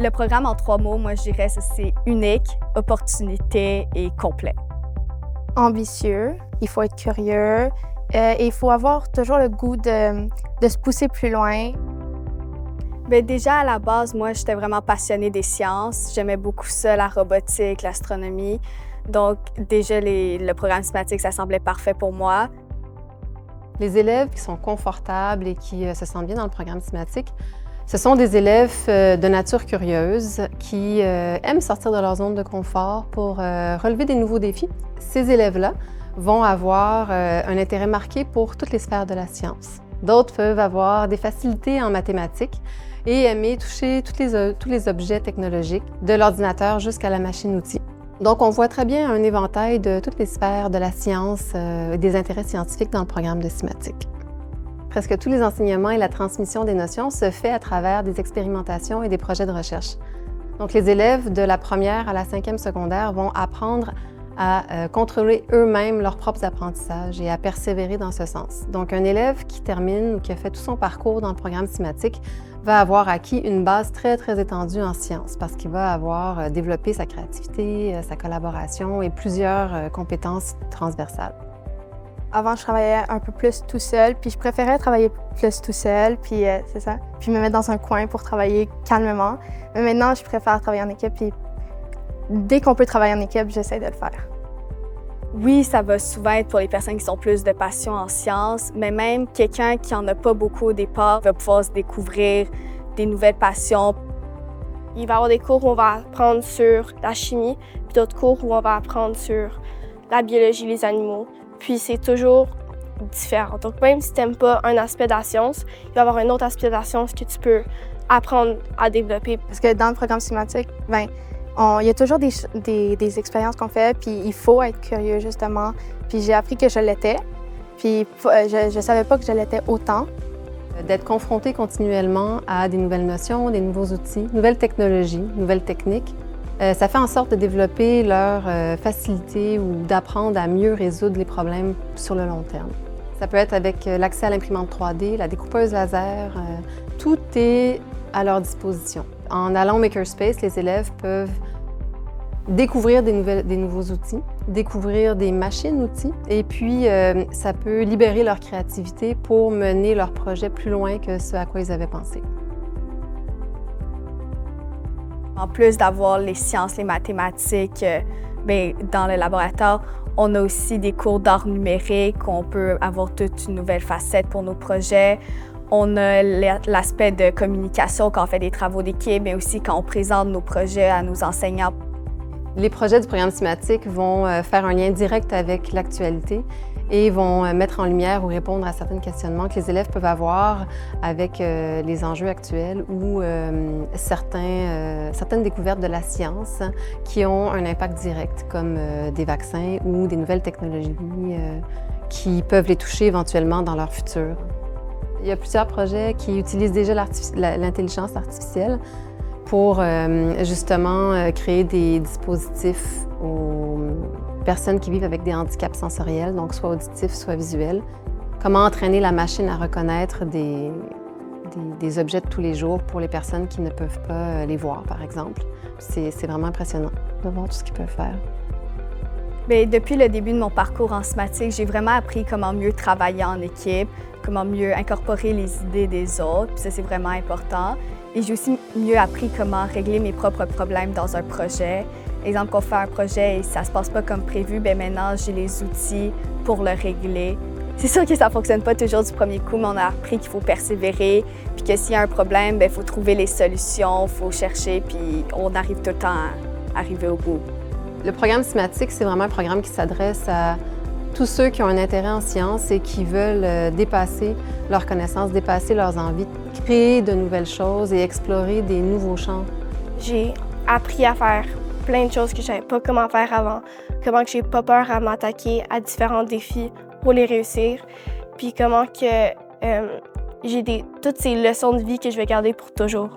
Le programme en 3 mots, moi je dirais que c'est unique, opportunité et complet. Ambitieux, il faut être curieux et il faut avoir toujours le goût de se pousser plus loin. Bien, déjà à la base, moi j'étais vraiment passionnée des sciences. J'aimais beaucoup ça, la robotique, l'astronomie. Donc déjà le programme thématique, ça semblait parfait pour moi. Les élèves qui sont confortables et qui se sentent bien dans le programme thématique, ce sont des élèves de nature curieuse qui aiment sortir de leur zone de confort pour relever des nouveaux défis. Ces élèves-là vont avoir un intérêt marqué pour toutes les sphères de la science. D'autres peuvent avoir des facilités en mathématiques et aimer toucher tous les objets technologiques, de l'ordinateur jusqu'à la machine-outil. Donc, on voit très bien un éventail de toutes les sphères de la science et des intérêts scientifiques dans le programme de thématique. Presque tous les enseignements et la transmission des notions se fait à travers des expérimentations et des projets de recherche. Donc, les élèves de la première à la 5e secondaire vont apprendre à contrôler eux-mêmes leurs propres apprentissages et à persévérer dans ce sens. Donc, un élève qui termine ou qui a fait tout son parcours dans le programme thématique va avoir acquis une base très, très étendue en sciences parce qu'il va avoir développé sa créativité, sa collaboration et plusieurs compétences transversales. Avant, je travaillais un peu plus tout seul, puis je préférais travailler plus tout seul, puis c'est ça. Puis me mettre dans un coin pour travailler calmement. Mais maintenant, je préfère travailler en équipe, puis dès qu'on peut travailler en équipe, j'essaie de le faire. Oui, ça va souvent être pour les personnes qui ont plus de passion en sciences, mais même quelqu'un qui n'en a pas beaucoup au départ va pouvoir se découvrir des nouvelles passions. Il va y avoir des cours où on va apprendre sur la chimie, puis d'autres cours où on va apprendre sur la biologie, les animaux. Puis c'est toujours différent. Donc même si tu n'aimes pas un aspect de la science, il va y avoir un autre aspect de la science que tu peux apprendre à développer. Parce que dans le programme thématique, il y a toujours des expériences qu'on fait, puis il faut être curieux, justement. Puis j'ai appris que je l'étais, puis je savais pas que je l'étais autant. D'être confronté continuellement à des nouvelles notions, des nouveaux outils, nouvelles technologies, nouvelles techniques, ça fait en sorte de développer leur facilité ou d'apprendre à mieux résoudre les problèmes sur le long terme. Ça peut être avec l'accès à l'imprimante 3D, la découpeuse laser, tout est à leur disposition. En allant au Makerspace, les élèves peuvent découvrir des nouveaux outils, découvrir des machines-outils, et puis ça peut libérer leur créativité pour mener leur projet plus loin que ce à quoi ils avaient pensé. En plus d'avoir les sciences, les mathématiques dans le laboratoire, on a aussi des cours d'art numérique, on peut avoir toute une nouvelle facette pour nos projets. On a l'aspect de communication quand on fait des travaux d'équipe, mais aussi quand on présente nos projets à nos enseignants. Les projets du programme thématique vont faire un lien direct avec l'actualité et vont mettre en lumière ou répondre à certains questionnements que les élèves peuvent avoir avec les enjeux actuels ou certaines découvertes de la science qui ont un impact direct, comme des vaccins ou des nouvelles technologies qui peuvent les toucher éventuellement dans leur futur. Il y a plusieurs projets qui utilisent déjà l'intelligence artificielle pour justement créer des dispositifs aux personnes qui vivent avec des handicaps sensoriels, donc soit auditifs, soit visuels. Comment entraîner la machine à reconnaître des objets de tous les jours pour les personnes qui ne peuvent pas les voir, par exemple. C'est vraiment impressionnant de voir tout ce qu'ils peuvent faire. Bien, depuis le début de mon parcours en thématique, j'ai vraiment appris comment mieux travailler en équipe, comment mieux incorporer les idées des autres, puis ça, c'est vraiment important. Et j'ai aussi mieux appris comment régler mes propres problèmes dans un projet. Exemple, quand on fait un projet et ça ne se passe pas comme prévu, bien maintenant, j'ai les outils pour le régler. C'est sûr que ça ne fonctionne pas toujours du premier coup, mais on a appris qu'il faut persévérer, puis que s'il y a un problème, il faut trouver les solutions, il faut chercher, puis on arrive tout le temps à arriver au bout. Le programme thématique, c'est vraiment un programme qui s'adresse à tous ceux qui ont un intérêt en sciences et qui veulent dépasser leurs connaissances, dépasser leurs envies, créer de nouvelles choses et explorer des nouveaux champs. J'ai appris à faire plein de choses que je ne savais pas comment faire avant, comment que j'ai pas peur à m'attaquer à différents défis pour les réussir, puis comment que j'ai toutes ces leçons de vie que je vais garder pour toujours.